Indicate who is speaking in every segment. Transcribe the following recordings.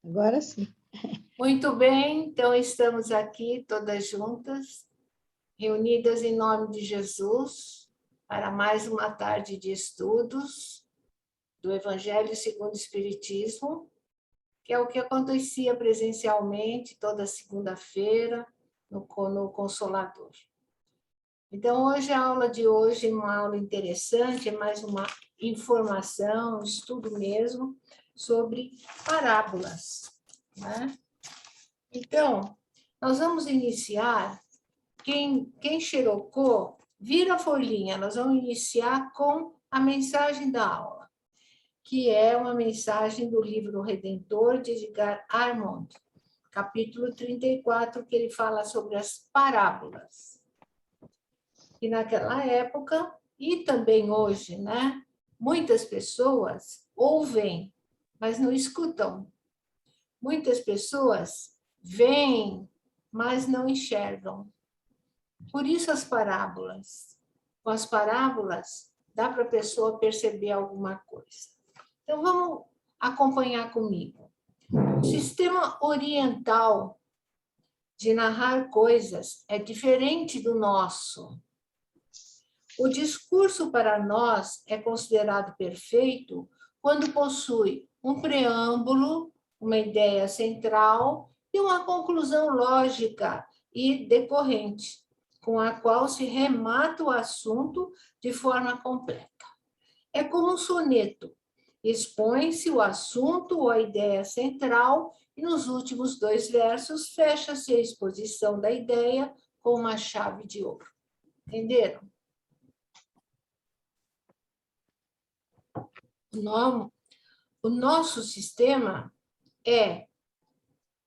Speaker 1: Agora sim.
Speaker 2: Muito bem, então estamos aqui todas juntas, reunidas em nome de Jesus, para mais uma tarde de estudos do Evangelho segundo o Espiritismo, que é o que acontecia presencialmente toda segunda-feira no Consolador. Então, hoje, a aula de hoje é uma aula interessante, é mais uma informação, um estudo mesmo, sobre parábolas, né? Então, nós vamos iniciar, quem xerocou, vira a folhinha, nós vamos iniciar com a mensagem da aula, que é uma mensagem do livro Redentor, de Edgar Armand, capítulo 34, que ele fala sobre as parábolas. E naquela época, e também hoje, né, muitas pessoas ouvem, mas não escutam. Muitas pessoas veem, mas não enxergam. Por isso as parábolas. Com as parábolas, dá para a pessoa perceber alguma coisa. Então, vamos acompanhar comigo. O sistema oriental de narrar coisas é diferente do nosso. O discurso para nós é considerado perfeito quando possui um preâmbulo, uma ideia central e uma conclusão lógica e decorrente, com a qual se remata o assunto de forma completa. É como um soneto. Expõe-se o assunto ou a ideia central e nos últimos 2 versos fecha-se a exposição da ideia com uma chave de ouro. Entenderam? O nosso sistema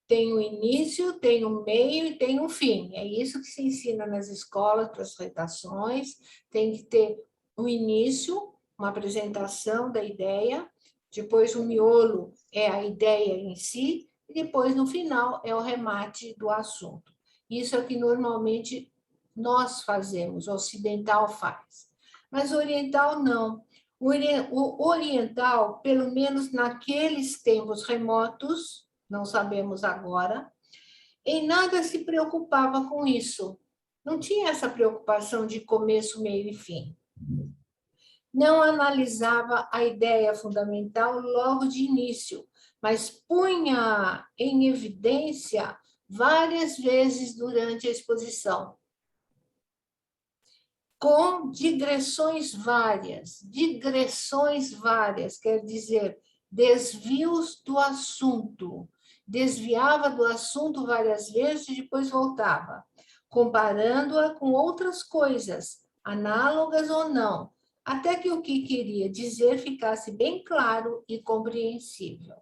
Speaker 2: tem um início, tem um meio e tem um fim. É isso que se ensina nas escolas para as redações. Tem que ter um início, uma apresentação da ideia, depois o miolo é a ideia em si, e depois, no final, é o remate do assunto. Isso é o que normalmente nós fazemos, o ocidental faz. Mas o oriental não. O oriental, pelo menos naqueles tempos remotos, não sabemos agora, em nada se preocupava com isso. Não tinha essa preocupação de começo, meio e fim. Não analisava a ideia fundamental logo de início, mas punha em evidência várias vezes durante a exposição, com digressões várias, quer dizer, desvios do assunto. Desviava do assunto várias vezes e depois voltava, comparando-a com outras coisas, análogas ou não, até que o que queria dizer ficasse bem claro e compreensível.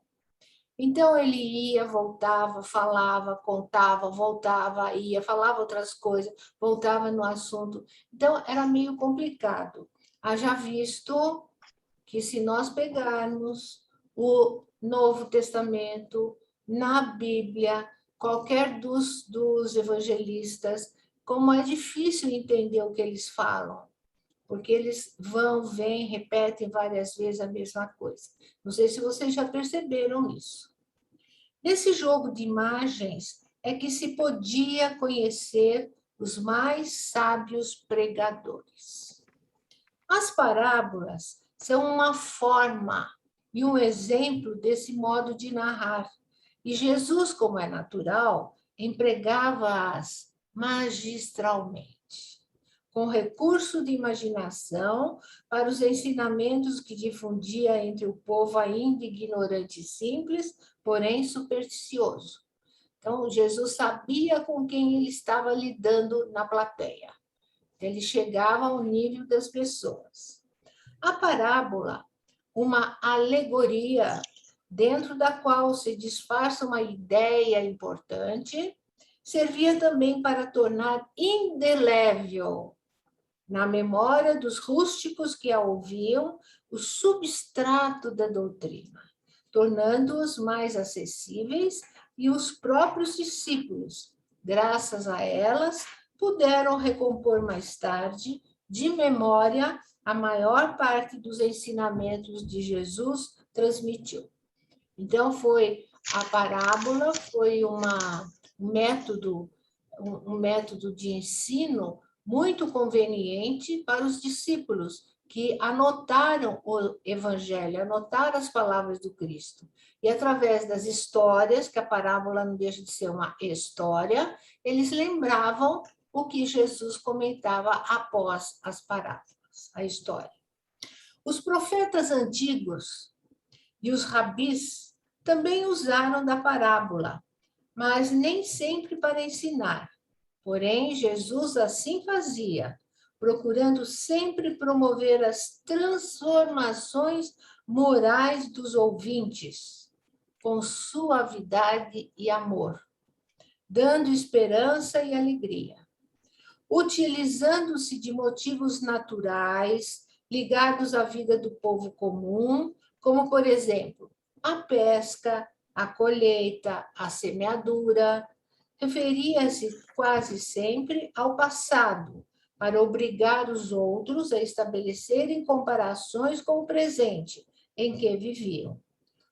Speaker 2: Então, ele ia, voltava, falava, contava, voltava, ia, falava outras coisas, voltava no assunto. Então, era meio complicado. Haja visto que, se nós pegarmos o Novo Testamento, na Bíblia, qualquer dos evangelistas, como é difícil entender o que eles falam, porque eles vão, vêm, repetem várias vezes a mesma coisa. Não sei se vocês já perceberam isso. Nesse jogo de imagens é que se podia conhecer os mais sábios pregadores. As parábolas são uma forma e um exemplo desse modo de narrar. E Jesus, como é natural, empregava-as magistralmente, com recurso de imaginação para os ensinamentos que difundia entre o povo ainda ignorante e simples, porém supersticioso. Então, Jesus sabia com quem ele estava lidando na plateia. Ele chegava ao nível das pessoas. A parábola, uma alegoria dentro da qual se disfarça uma ideia importante, servia também para tornar indelével na memória dos rústicos que a ouviam o substrato da doutrina, tornando-os mais acessíveis, e os próprios discípulos, graças a elas, puderam recompor mais tarde, de memória, a maior parte dos ensinamentos de Jesus transmitiu. Então, foi a parábola foi um método de ensino muito conveniente para os discípulos que anotaram o evangelho, anotaram as palavras do Cristo. E através das histórias, que a parábola não deixa de ser uma história, eles lembravam o que Jesus comentava após as parábolas, a história. Os profetas antigos e os rabis também usaram da parábola, mas nem sempre para ensinar. Porém, Jesus assim fazia, procurando sempre promover as transformações morais dos ouvintes, com suavidade e amor, dando esperança e alegria, utilizando-se de motivos naturais ligados à vida do povo comum, como, por exemplo, a pesca, a colheita, a semeadura. Referia-se quase sempre ao passado, para obrigar os outros a estabelecerem comparações com o presente em que viviam.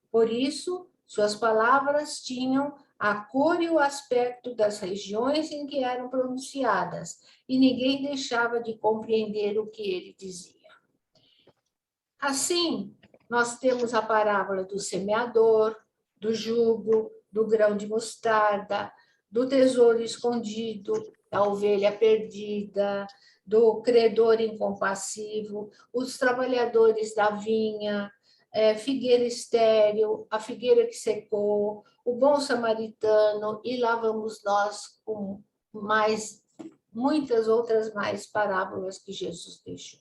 Speaker 2: Por isso, suas palavras tinham a cor e o aspecto das regiões em que eram pronunciadas, e ninguém deixava de compreender o que ele dizia. Assim, nós temos a parábola do semeador, do jugo, do grão de mostarda, do tesouro escondido, da ovelha perdida, do credor incompassivo, os trabalhadores da vinha, figueira estéril, a figueira que secou, o bom samaritano, e lá vamos nós com muitas outras mais parábolas que Jesus deixou.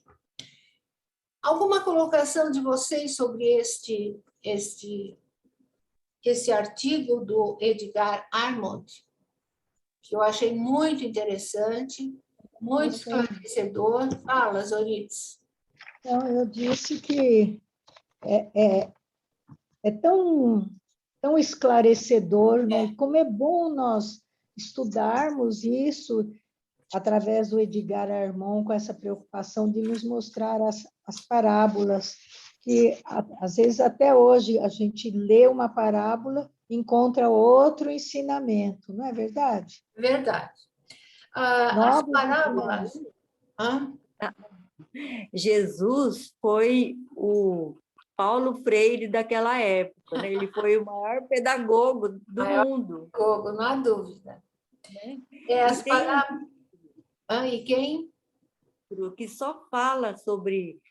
Speaker 2: Alguma colocação de vocês sobre esse artigo do Edgar Armond, que eu achei muito interessante, muito esclarecedor. Fala, Zorites.
Speaker 1: Então, eu disse que é tão esclarecedor, né? E como é bom nós estudarmos isso através do Edgar Armond, com essa preocupação de nos mostrar as parábolas, que às vezes até hoje a gente lê uma parábola e encontra outro ensinamento, não é verdade?
Speaker 2: Verdade. As
Speaker 1: Novos
Speaker 2: parábolas...
Speaker 3: Jesus foi o Paulo Freire daquela época, né? Ele foi o maior pedagogo do mundo.
Speaker 2: Pedagogo, não há dúvida.
Speaker 3: Né?
Speaker 2: As parábolas... E quem?
Speaker 3: Que só fala sobre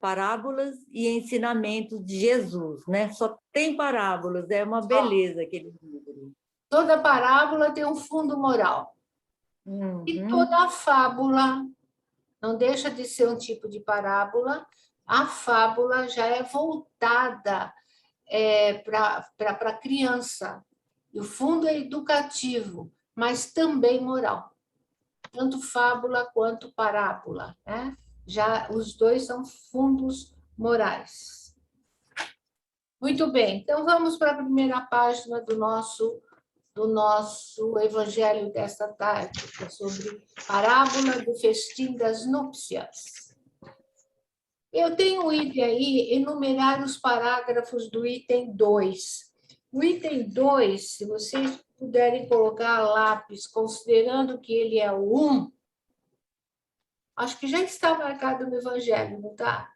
Speaker 3: parábolas e ensinamentos de Jesus, né? Só tem parábolas, é uma beleza aquele livro.
Speaker 2: Toda parábola tem um fundo moral. E toda fábula não deixa de ser um tipo de parábola. A fábula já é voltada para a criança. E o fundo é educativo, mas também moral. Tanto fábula quanto parábola, né? Já os dois são fundos morais. Muito bem, então vamos para a primeira página do nosso evangelho desta tarde, que é sobre parábola do festim das núpcias. Eu tenho um item aí, enumerar os parágrafos do item 2. O item 2, se vocês puderem colocar lápis, considerando que ele é o 1, acho que já está marcado no evangelho, não está?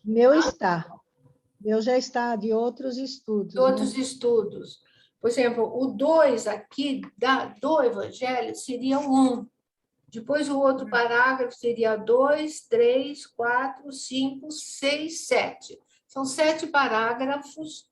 Speaker 1: Meu está. Meu já está de outros estudos.
Speaker 2: De outros estudos. Por exemplo, o 2 aqui do evangelho seria o 1. Depois, o outro parágrafo seria 2, 3, 4, 5, 6, 7. São 7 parágrafos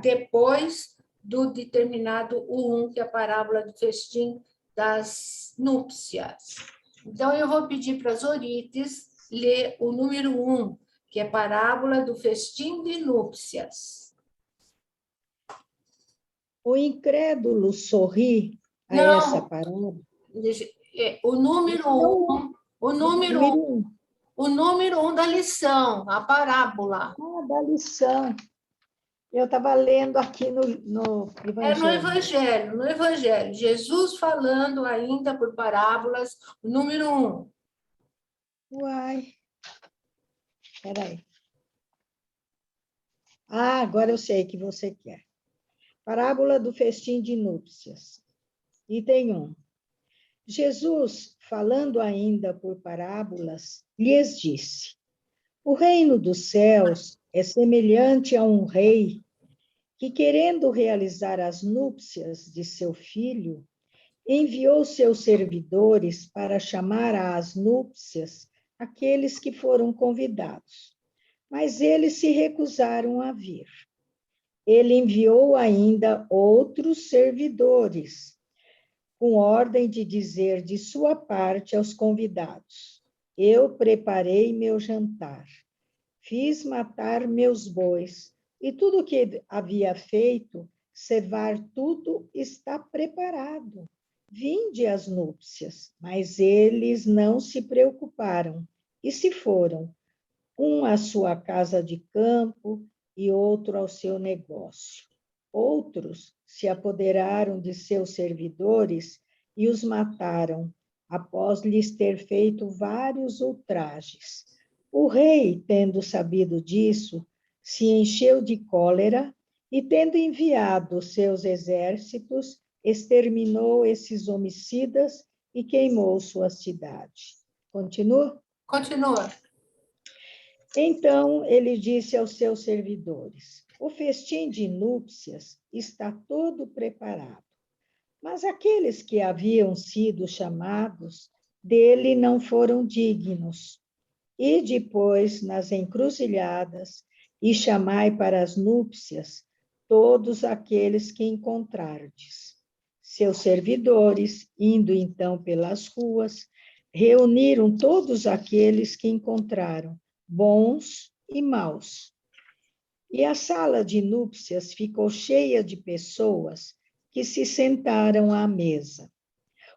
Speaker 2: depois do determinado o 1, que é a parábola do festim das núpcias. Então, eu vou pedir para as Zorites ler o número 1, que é a parábola do festim de núpcias.
Speaker 1: O incrédulo sorri a essa parábola.
Speaker 2: O número 1, o número 1 da lição, a parábola.
Speaker 1: Da lição. Eu estava lendo aqui no Evangelho.
Speaker 2: No Evangelho. Jesus falando ainda por parábolas, o número 1.
Speaker 1: Uai. Espera aí. Ah, agora eu sei que você quer. Parábola do festim de núpcias. Item 1. Jesus, falando ainda por parábolas, lhes disse: O reino dos céus é semelhante a um rei que, querendo realizar as núpcias de seu filho, enviou seus servidores para chamar às núpcias aqueles que foram convidados, mas eles se recusaram a vir. Ele enviou ainda outros servidores, com ordem de dizer de sua parte aos convidados: Eu preparei meu jantar, fiz matar meus bois, e tudo o que havia feito, cevar tudo está preparado. Vinde às núpcias. Mas eles não se preocuparam e se foram, um à sua casa de campo e outro ao seu negócio. Outros se apoderaram de seus servidores e os mataram, após lhes ter feito vários ultrajes. O rei, tendo sabido disso, se encheu de cólera e, tendo enviado seus exércitos, exterminou esses homicidas e queimou sua cidade. Continua?
Speaker 2: Continua.
Speaker 1: Então ele disse aos seus servidores: O festim de núpcias está todo preparado. Mas aqueles que haviam sido chamados dele não foram dignos. E depois, nas encruzilhadas, e chamai para as núpcias todos aqueles que encontrardes. Seus servidores, indo então pelas ruas, reuniram todos aqueles que encontraram, bons e maus. E a sala de núpcias ficou cheia de pessoas que se sentaram à mesa.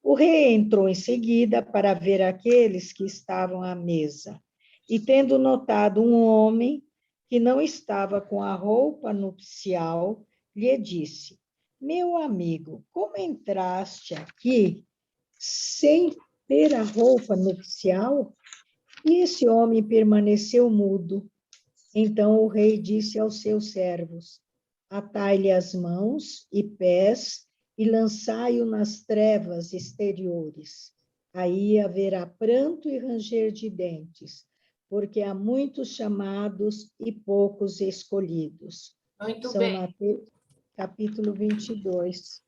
Speaker 1: O rei entrou em seguida para ver aqueles que estavam à mesa, e tendo notado um homem que não estava com a roupa nupcial, lhe disse: Meu amigo, como entraste aqui sem ter a roupa nupcial? E esse homem permaneceu mudo. Então o rei disse aos seus servos: Atai-lhe as mãos e pés e lançai-o nas trevas exteriores. Aí haverá pranto e ranger de dentes, porque há muitos chamados e poucos escolhidos.
Speaker 2: Muito
Speaker 1: São
Speaker 2: bem.
Speaker 1: Mateus, capítulo 22.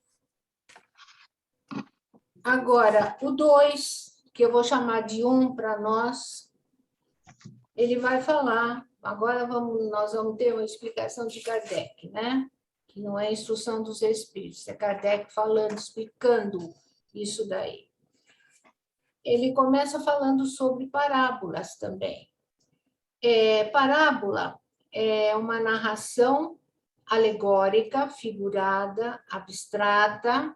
Speaker 2: Agora, o 2, que eu vou chamar de 1 para nós, ele vai falar. Agora nós vamos ter uma explicação de Kardec, né? Que não é instrução dos espíritos, é Kardec falando, explicando isso daí. Ele começa falando sobre parábolas também. Parábola é uma narração alegórica, figurada, abstrata,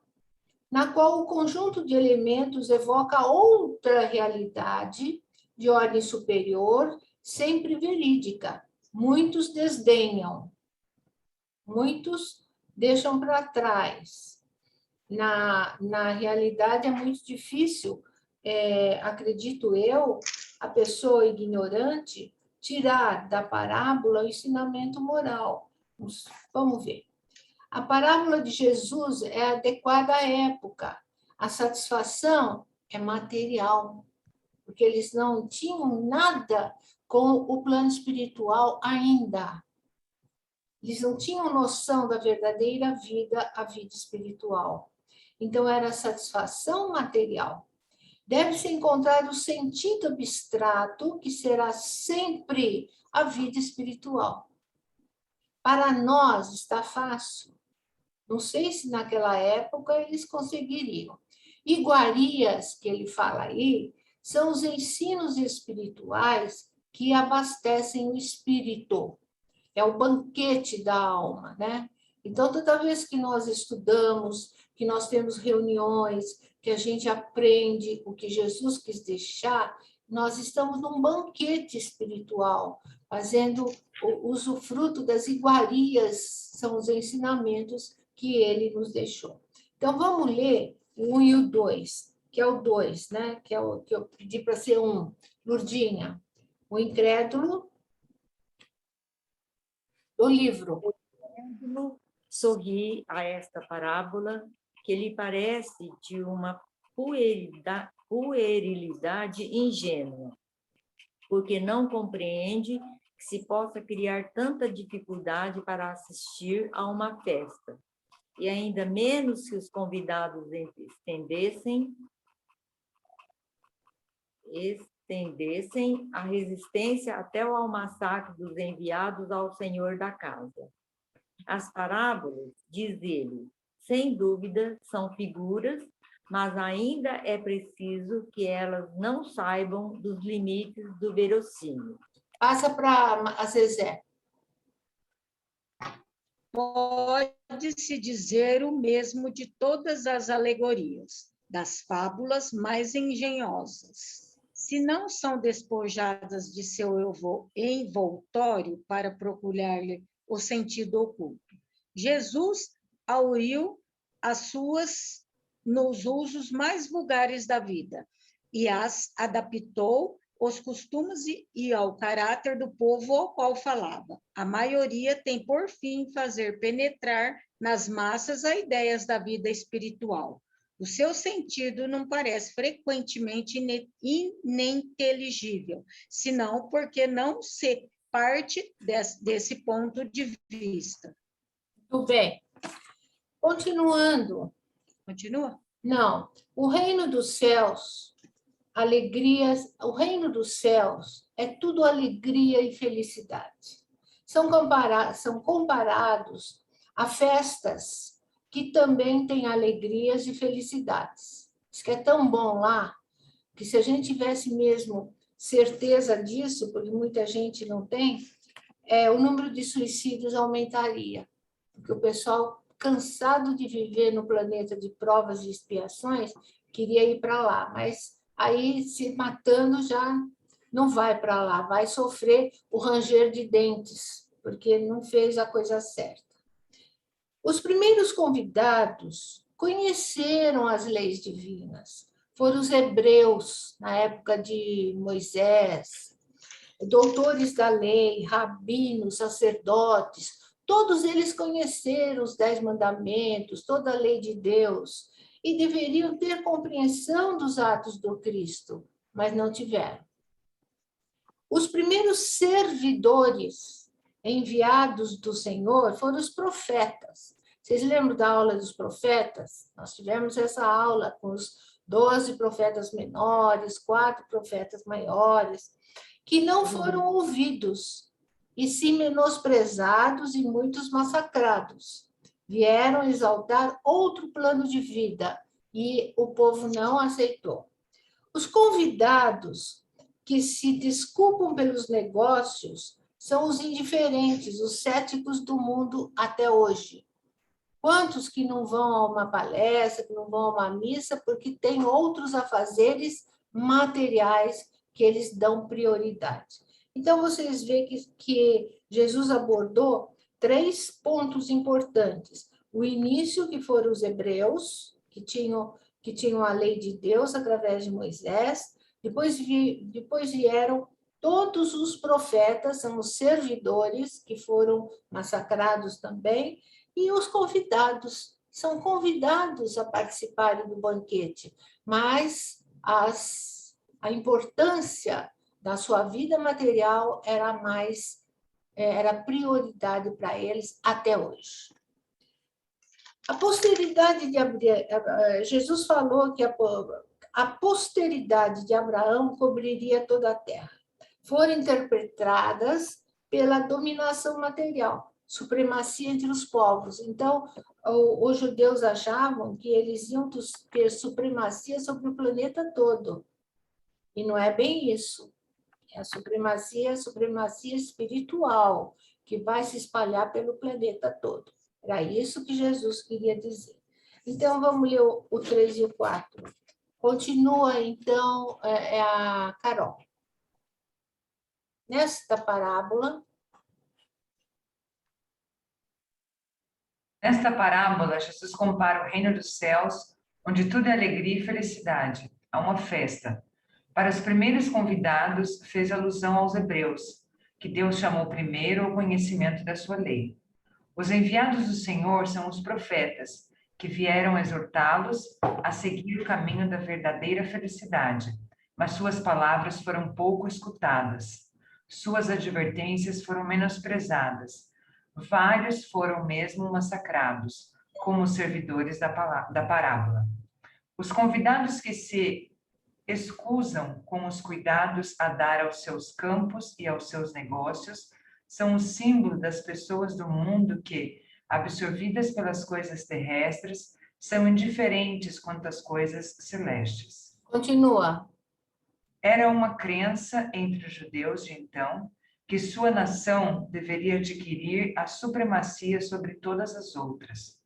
Speaker 2: na qual o conjunto de elementos evoca outra realidade de ordem superior, sempre verídica. Muitos desdenham, muitos deixam para trás. Na realidade, é muito difícil, acredito eu, a pessoa ignorante tirar da parábola o ensinamento moral. Vamos ver. A parábola de Jesus é adequada à época. A satisfação é material, porque eles não tinham nada com o plano espiritual ainda. Eles não tinham noção da verdadeira vida, a vida espiritual. Então, era satisfação material. Deve-se encontrar o sentido abstrato, que será sempre a vida espiritual. Para nós está fácil. Não sei se naquela época eles conseguiriam. Iguarias, que ele fala aí, são os ensinos espirituais que abastecem o espírito. É o banquete da alma, né? Então, toda vez que nós estudamos, que nós temos reuniões, que a gente aprende o que Jesus quis deixar, nós estamos num banquete espiritual, fazendo o usufruto das iguarias, são os ensinamentos que ele nos deixou. Então, vamos ler o 1 e o 2, que é o 2, né? Que é o que eu pedi para ser 1. Lurdinha, o incrédulo. do livro.
Speaker 3: Sorri a esta parábola, que lhe parece de uma puerilidade ingênua, porque não compreende que se possa criar tanta dificuldade para assistir a uma festa, e ainda menos que os convidados estendessem a resistência até o almaçar dos enviados ao senhor da casa. As parábolas, diz ele, sem dúvida, são figuras, mas ainda é preciso que elas não saibam dos limites do verossímil.
Speaker 2: Passa para a Zezé.
Speaker 4: Pode-se dizer o mesmo de todas as alegorias, das fábulas mais engenhosas. Se não são despojadas de seu envoltório para procurar-lhe o sentido oculto. Jesus auriu as suas nos usos mais vulgares da vida e as adaptou aos costumes e ao caráter do povo ao qual falava. A maioria tem por fim fazer penetrar nas massas as ideias da vida espiritual. O seu sentido não parece frequentemente ininteligível, senão porque não se parte desse ponto de vista.
Speaker 2: Tudo bem. Continuando.
Speaker 4: Continua?
Speaker 2: Não. O reino dos céus, alegrias, o reino dos céus é tudo alegria e felicidade. São comparados a festas que também têm alegrias e felicidades. Isso que é tão bom lá, que se a gente tivesse mesmo certeza disso, porque muita gente não tem, o número de suicídios aumentaria. Porque o pessoal, cansado de viver no planeta de provas e expiações, queria ir para lá. Mas aí, se matando, já não vai para lá, vai sofrer o ranger de dentes, porque não fez a coisa certa. Os primeiros convidados conheceram as leis divinas. Foram os hebreus, na época de Moisés, doutores da lei, rabinos, sacerdotes, todos eles conheceram os 10 mandamentos, toda a lei de Deus, e deveriam ter compreensão dos atos do Cristo, mas não tiveram. Os primeiros servidores enviados do Senhor foram os profetas. Vocês lembram da aula dos profetas? Nós tivemos essa aula com os 12 profetas menores, 4 profetas maiores, que não foram ouvidos, e sim menosprezados e muitos massacrados. Vieram exaltar outro plano de vida, e o povo não aceitou. Os convidados que se desculpam pelos negócios são os indiferentes, os céticos do mundo até hoje. Quantos que não vão a uma palestra, que não vão a uma missa, porque tem outros afazeres materiais que eles dão prioridade. Então, vocês veem que Jesus abordou 3 pontos importantes. O início, que foram os hebreus, que tinham a lei de Deus através de Moisés. Depois vieram todos os profetas, são os servidores, que foram massacrados também, e os convidados, são convidados a participarem do banquete, mas a importância da sua vida material era prioridade para eles até hoje. A posteridade de Jesus falou que a posteridade de Abraão cobriria toda a terra. Foram interpretadas pela dominação material, supremacia entre os povos. Então, os judeus achavam que eles iam ter supremacia sobre o planeta todo. E não é bem isso. A supremacia espiritual, que vai se espalhar pelo planeta todo. Era isso que Jesus queria dizer. Então, vamos ler o 3 e o 4. Continua, então, a Carol. Nesta parábola,
Speaker 5: Jesus compara o reino dos céus, onde tudo é alegria e felicidade, a uma festa. Para os primeiros convidados, fez alusão aos hebreus, que Deus chamou primeiro ao conhecimento da sua lei. Os enviados do Senhor são os profetas, que vieram exortá-los a seguir o caminho da verdadeira felicidade, mas suas palavras foram pouco escutadas. Suas advertências foram menosprezadas. Vários foram mesmo massacrados, como os servidores da parábola. Os convidados que se escusam com os cuidados a dar aos seus campos e aos seus negócios são o símbolo das pessoas do mundo que, absorvidas pelas coisas terrestres, são indiferentes quanto às coisas celestes.
Speaker 2: Continua.
Speaker 5: Era uma crença entre os judeus de então que sua nação deveria adquirir a supremacia sobre todas as outras.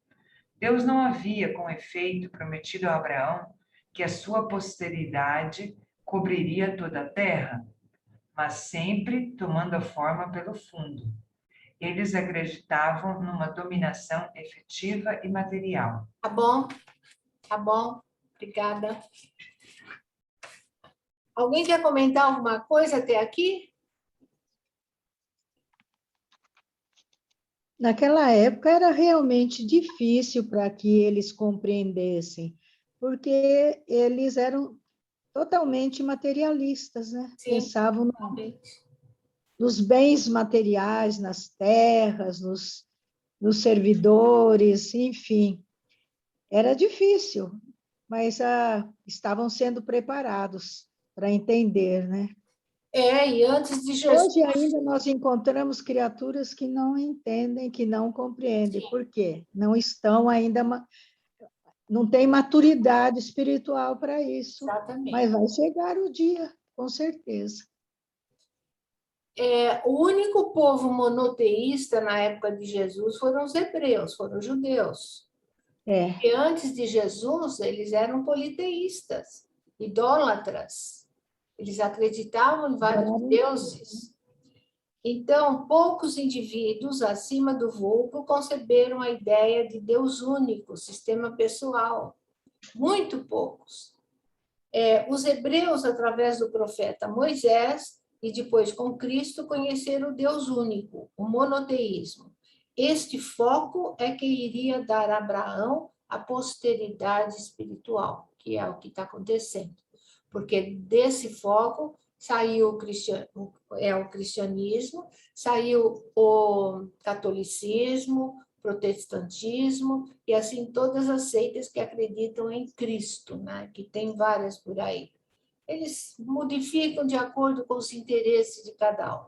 Speaker 5: Deus não havia, com efeito, prometido a Abraão que a sua posteridade cobriria toda a terra, mas sempre tomando a forma pelo fundo. Eles acreditavam numa dominação efetiva e material.
Speaker 2: Tá bom, obrigada. Alguém quer comentar alguma coisa até aqui?
Speaker 1: Naquela época era realmente difícil para que eles compreendessem, porque eles eram totalmente materialistas, né?
Speaker 2: Sim,
Speaker 1: Pensavam
Speaker 2: realmente.
Speaker 1: nos bens materiais, nas terras, nos servidores, enfim. Era difícil, mas estavam sendo preparados para entender, né?
Speaker 2: E antes de Jesus...
Speaker 1: Hoje ainda nós encontramos criaturas que não entendem, que não compreendem. Por quê? Não estão ainda, não tem maturidade espiritual para isso.
Speaker 2: Exatamente.
Speaker 1: Mas vai chegar o dia, com certeza.
Speaker 2: O único povo monoteísta na época de Jesus foram os hebreus, foram os judeus. E antes de Jesus, eles eram politeístas, idólatras. Eles acreditavam em vários deuses. Então, poucos indivíduos acima do vulgo conceberam a ideia de Deus único, sistema pessoal. Muito poucos. Os hebreus, através do profeta Moisés, e depois com Cristo, conheceram o Deus único, o monoteísmo. Este foco é que iria dar a Abraão a posteridade espiritual, que é o que está acontecendo. Porque desse foco saiu o cristianismo, saiu o catolicismo, protestantismo, e assim todas as seitas que acreditam em Cristo, né? Que tem várias por aí. Eles modificam de acordo com os interesses de cada um.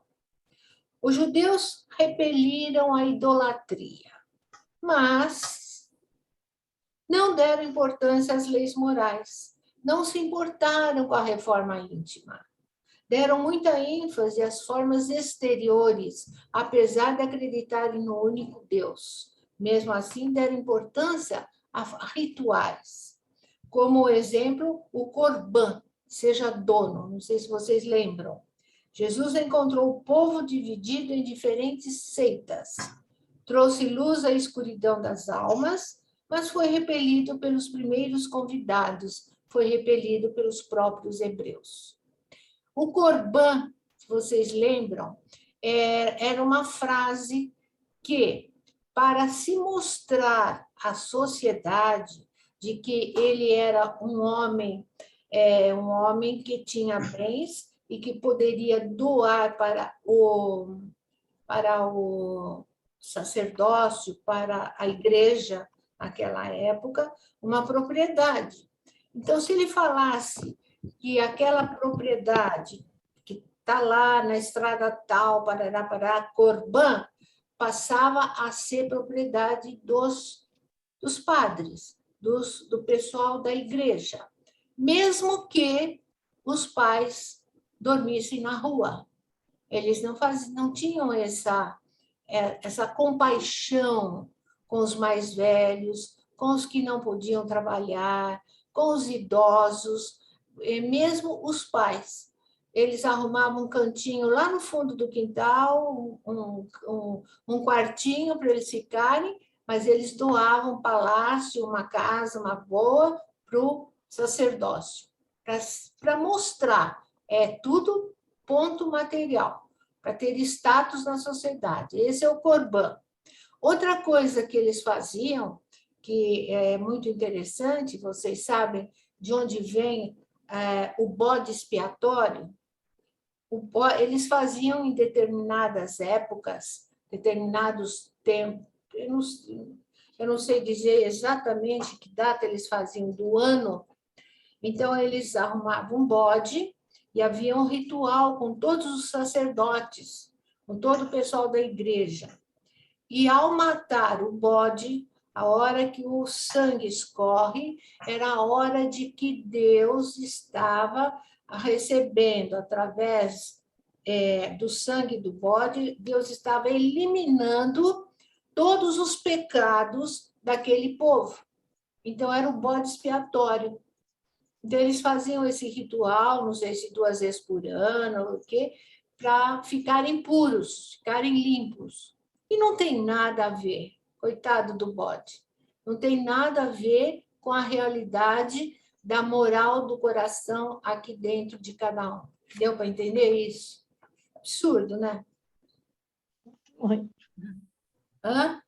Speaker 2: Os judeus repeliram a idolatria, mas não deram importância às leis morais, não se importaram com a reforma íntima. Deram muita ênfase às formas exteriores, apesar de acreditarem no único Deus. Mesmo assim, deram importância a rituais. Como exemplo, o Corban, seja dono, não sei se vocês lembram. Jesus encontrou o povo dividido em diferentes seitas. Trouxe luz à escuridão das almas, mas foi repelido pelos primeiros convidados, foi repelido pelos próprios hebreus. O Corban, se vocês lembram, era uma frase que, para se mostrar à sociedade de que ele era um homem que tinha bens e que poderia doar para o sacerdócio, para a igreja, naquela época, uma propriedade. Então, se ele falasse que aquela propriedade que está lá na estrada tal, parará, Corban, passava a ser propriedade dos padres, do pessoal da igreja, mesmo que os pais dormissem na rua. Eles não tinham essa compaixão com os mais velhos, com os que não podiam trabalhar, com os idosos, e mesmo os pais. Eles arrumavam um cantinho lá no fundo do quintal, um quartinho para eles ficarem, mas eles doavam um palácio, uma casa, uma boa, para o sacerdócio, para mostrar, tudo ponto material. para ter status na sociedade. Esse é o Corban. Outra coisa que eles faziam, que é muito interessante, vocês sabem de onde vem o bode expiatório? Eles faziam em determinadas épocas, determinados tempos, eu não sei dizer exatamente que data eles faziam do ano, então eles arrumavam um bode e havia um ritual com todos os sacerdotes, com todo o pessoal da igreja. E ao matar o bode, a hora que o sangue escorre, era a hora de que Deus estava recebendo, através do sangue do bode, Deus estava eliminando todos os pecados daquele povo. Então, era o bode expiatório. Então, eles faziam esse ritual, não sei se 2 vezes por ano, o quê, para ficarem puros, ficarem limpos. E não tem nada a ver, coitado do bode, não tem nada a ver com a realidade da moral do coração aqui dentro de cada um. Deu para entender isso? Absurdo, né? Hã?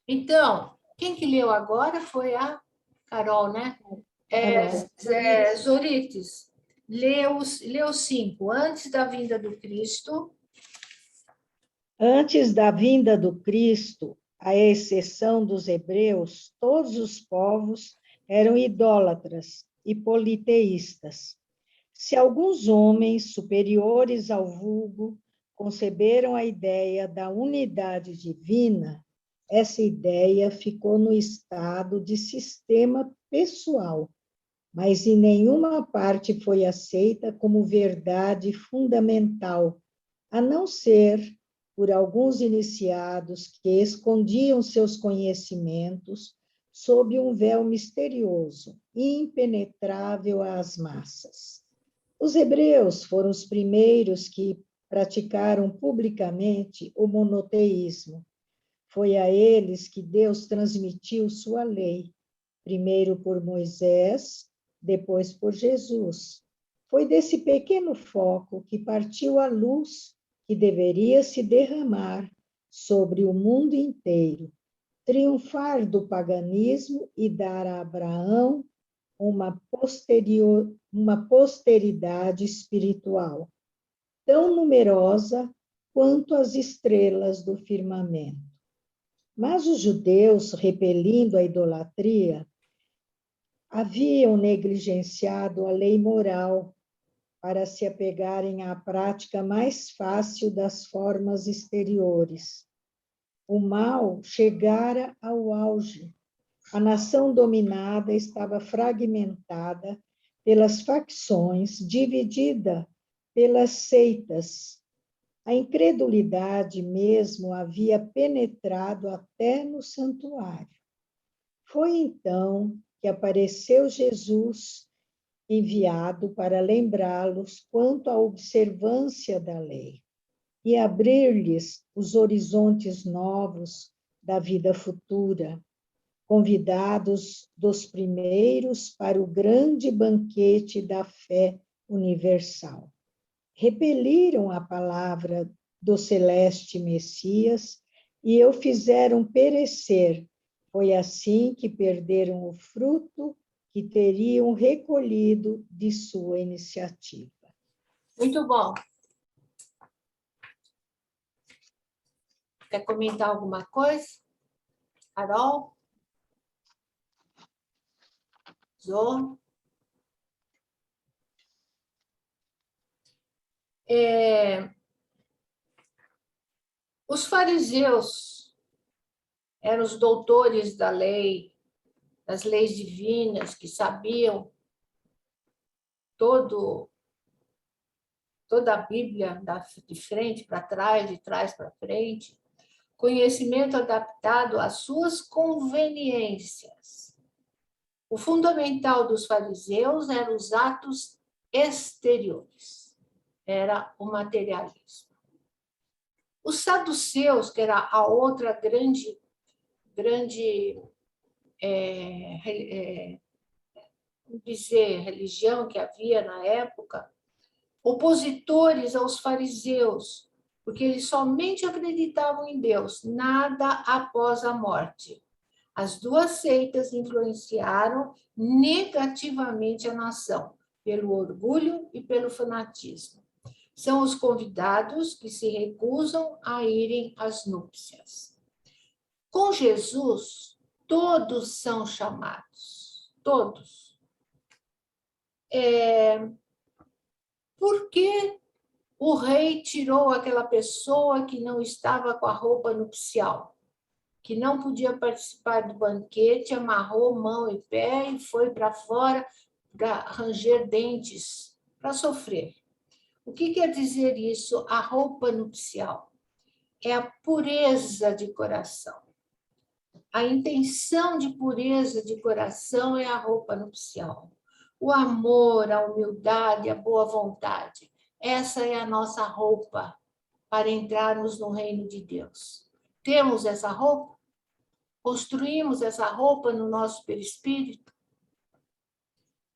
Speaker 2: Então, quem que leu agora foi a Carol, né? Zorites, leu 5, antes da vinda do Cristo.
Speaker 1: Antes da vinda do Cristo, à exceção dos hebreus, todos os povos eram idólatras e politeístas. Se alguns homens superiores ao vulgo conceberam a ideia da unidade divina, essa ideia ficou no estado de sistema pessoal, mas em nenhuma parte foi aceita como verdade fundamental, a não ser por alguns iniciados que escondiam seus conhecimentos sob um véu misterioso, impenetrável às massas. Os hebreus foram os primeiros que praticaram publicamente o monoteísmo. Foi a eles que Deus transmitiu sua lei, primeiro por Moisés, depois por Jesus. Foi desse pequeno foco que partiu a luz que deveria se derramar sobre o mundo inteiro, triunfar do paganismo e dar a Abraão uma posteridade espiritual, tão numerosa quanto as estrelas do firmamento. Mas os judeus, repelindo a idolatria, haviam negligenciado a lei moral para se apegarem à prática mais fácil das formas exteriores. O mal chegara ao auge. A nação dominada estava fragmentada pelas facções, dividida pelas seitas. A incredulidade mesmo havia penetrado até no santuário. Foi então que apareceu Jesus, enviado para lembrá-los quanto à observância da lei e abrir-lhes os horizontes novos da vida futura, convidados dos primeiros para o grande banquete da fé universal. Repeliram a palavra do celeste Messias e o fizeram perecer. Foi assim que perderam o fruto que teriam recolhido de sua iniciativa.
Speaker 2: Muito bom. Quer comentar alguma coisa? Carol? Zô? Os fariseus eram os doutores da lei, das leis divinas, que sabiam toda a Bíblia, de frente para trás, de trás para frente, conhecimento adaptado às suas conveniências. O fundamental dos fariseus eram os atos exteriores, era o materialismo. Os saduceus, que era a outra grande religião que havia na época, opositores aos fariseus, porque eles somente acreditavam em Deus, nada após a morte. As duas seitas influenciaram negativamente a nação, pelo orgulho e pelo fanatismo. São os convidados que se recusam a irem às núpcias. Com Jesus, todos são chamados, todos. Por que o rei tirou aquela pessoa que não estava com a roupa nupcial, que não podia participar do banquete, amarrou mão e pé e foi para fora para ranger dentes, para sofrer? O que quer dizer isso, a roupa nupcial? É a pureza de coração. A intenção de pureza de coração é a roupa nupcial. O amor, a humildade, a boa vontade. Essa é a nossa roupa para entrarmos no reino de Deus. Temos essa roupa? Construímos essa roupa no nosso perispírito?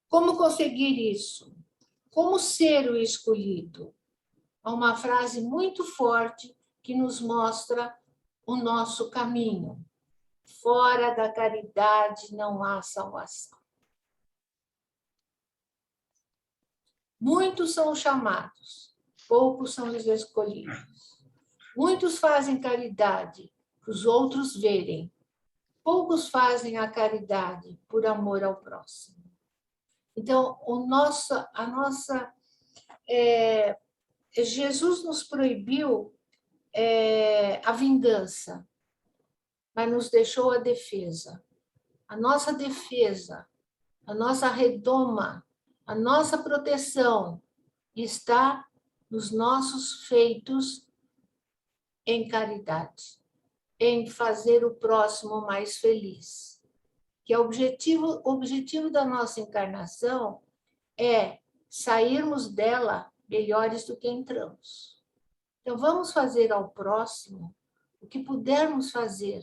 Speaker 2: Como conseguir isso? Como ser o escolhido? Há uma frase muito forte que nos mostra o nosso caminho. Fora da caridade não há salvação. Muitos são chamados, poucos são os escolhidos. Muitos fazem caridade para os outros verem. Poucos fazem a caridade por amor ao próximo. Então, Jesus nos proibiu a vingança, mas nos deixou a defesa. A nossa defesa, a nossa redoma, a nossa proteção está nos nossos feitos em caridade, em fazer o próximo mais feliz. Que o objetivo da nossa encarnação é sairmos dela melhores do que entramos. Então, vamos fazer ao próximo o que pudermos fazer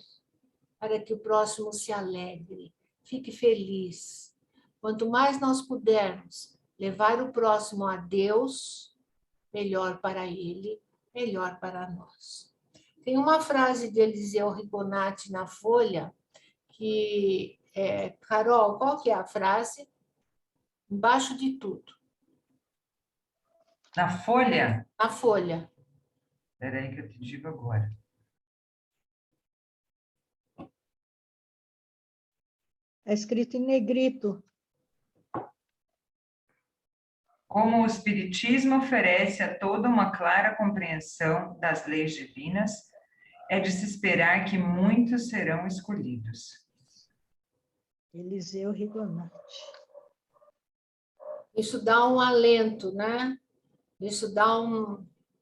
Speaker 2: para que o próximo se alegre, fique feliz. Quanto mais nós pudermos levar o próximo a Deus, melhor para ele, melhor para nós. Tem uma frase de Eliseu Rigonati na Folha, que Carol, qual que é a frase? Embaixo de tudo.
Speaker 5: Na Folha?
Speaker 2: Na Folha.
Speaker 5: Espera aí que eu te digo agora.
Speaker 1: É escrito em negrito.
Speaker 5: Como o Espiritismo oferece a toda uma clara compreensão das leis divinas, é de se esperar que muitos serão escolhidos.
Speaker 1: Eliseu Rigonati.
Speaker 2: Isso dá um alento, né? Isso dá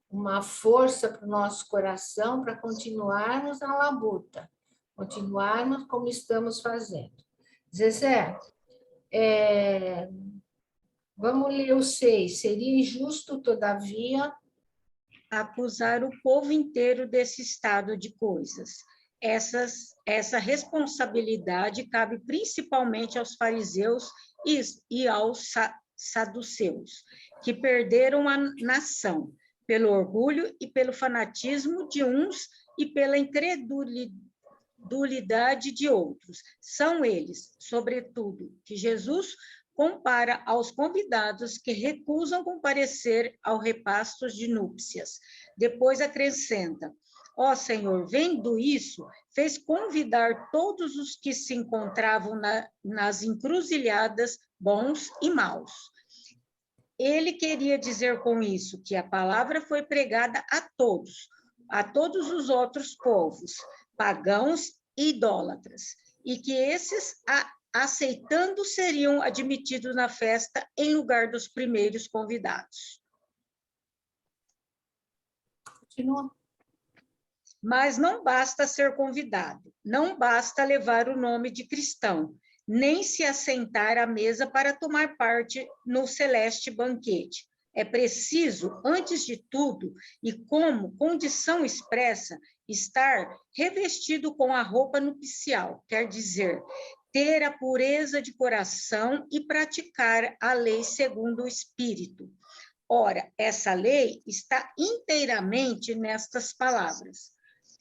Speaker 2: uma força para o nosso coração para continuarmos na labuta, continuarmos como estamos fazendo. Zezé, vamos ler o 6. Seria injusto, todavia,
Speaker 4: acusar o povo inteiro desse estado de coisas. Essa responsabilidade cabe principalmente aos fariseus e aos saduceus, que perderam a nação pelo orgulho e pelo fanatismo de uns e pela incredulidade de outros. São eles, sobretudo, que Jesus compara aos convidados que recusam comparecer ao repasto de núpcias. Depois acrescenta: ó Senhor, vendo isso, fez convidar todos os que se encontravam nas encruzilhadas, bons e maus. Ele queria dizer com isso que a palavra foi pregada a todos os outros povos, pagãos e idólatras, e que esses, aceitando, seriam admitidos na festa em lugar dos primeiros convidados.
Speaker 2: continua.
Speaker 4: Mas não basta ser convidado, não basta levar o nome de cristão, nem se assentar à mesa para tomar parte no celeste banquete. É preciso, antes de tudo, e como condição expressa, estar revestido com a roupa nupcial, quer dizer, ter a pureza de coração e praticar a lei segundo o Espírito. Ora, essa lei está inteiramente nestas palavras: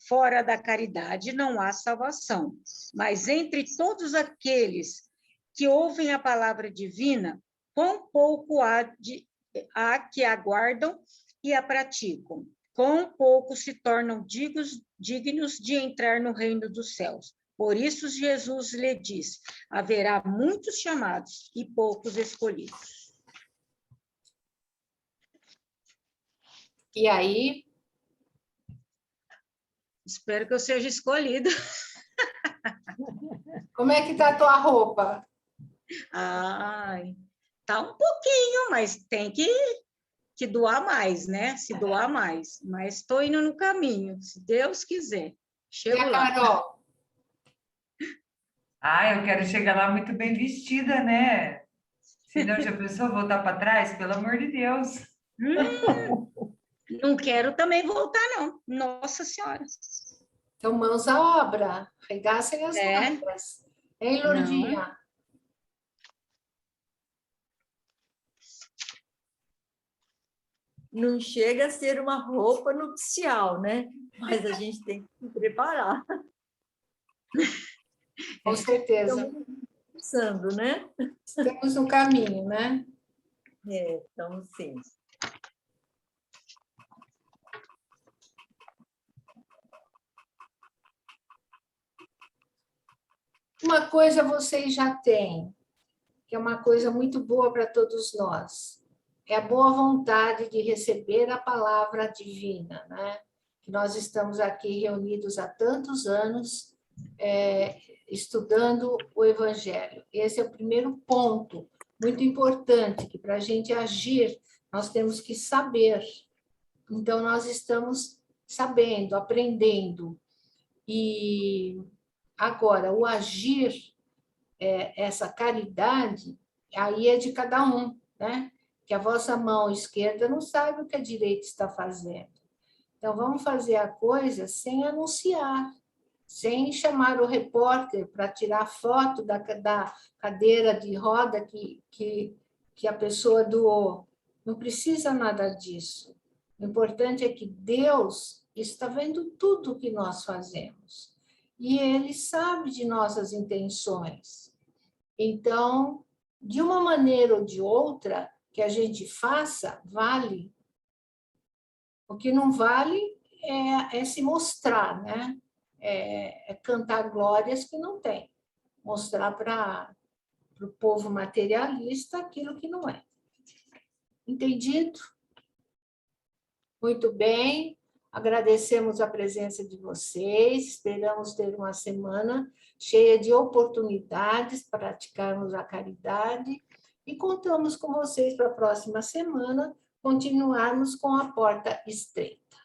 Speaker 4: fora da caridade não há salvação, mas entre todos aqueles que ouvem a palavra divina, quão pouco há que aguardam e a praticam, quão pouco se tornam dignos de entrar no reino dos céus. Por isso Jesus lhe diz: haverá muitos chamados e poucos escolhidos.
Speaker 2: E aí,
Speaker 4: Espero que eu seja escolhida.
Speaker 2: como é que tá a tua roupa?
Speaker 4: Ai, tá um pouquinho, mas tem que doar mais, né? Se doar mais. Mas estou indo no caminho, se Deus quiser.
Speaker 2: E
Speaker 4: Chego
Speaker 2: a
Speaker 4: lá.
Speaker 2: Carol?
Speaker 5: Ah, eu quero chegar lá muito bem vestida, né? Senão já pensou voltar para trás? Pelo amor de Deus.
Speaker 4: Não quero também voltar, não. Nossa Senhora.
Speaker 2: Então, mãos à obra, arregaçem as
Speaker 4: É,
Speaker 2: mangas. Hein,
Speaker 4: não.
Speaker 2: Lourdinha?
Speaker 3: Não chega a ser uma roupa nupcial, né? Mas a gente tem que se preparar.
Speaker 2: Com certeza.
Speaker 3: Estamos pensando, né?
Speaker 2: Estamos no caminho, né?
Speaker 3: Então, sim.
Speaker 2: Uma coisa vocês já têm, que é uma coisa muito boa para todos nós, é a boa vontade de receber a palavra divina, né? Que nós estamos aqui reunidos há tantos anos, estudando o Evangelho. Esse é o primeiro ponto muito importante, que para a gente agir, nós temos que saber. Então, nós estamos sabendo, aprendendo. E agora, o agir, essa caridade, aí é de cada um, né? Que a vossa mão esquerda não sabe o que a direita está fazendo. Então, vamos fazer a coisa sem anunciar, sem chamar o repórter para tirar foto da cadeira de roda que a pessoa doou. Não precisa nada disso. O importante é que Deus está vendo tudo o que nós fazemos. E Ele sabe de nossas intenções. Então, de uma maneira ou de outra, que a gente faça, vale. O que não vale é se mostrar, né? É cantar glórias que não tem. Mostrar para o povo materialista aquilo que não é. Entendido? Muito bem. Agradecemos a presença de vocês. Esperamos ter uma semana cheia de oportunidades para praticarmos a caridade. E contamos com vocês para a próxima semana continuarmos com a porta estreita.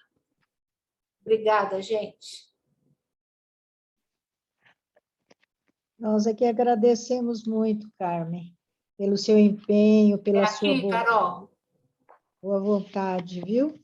Speaker 2: Obrigada, gente.
Speaker 1: Nós aqui agradecemos muito, Carmen, pelo seu empenho, pela sua
Speaker 2: Aqui, Carol.
Speaker 1: boa vontade, viu?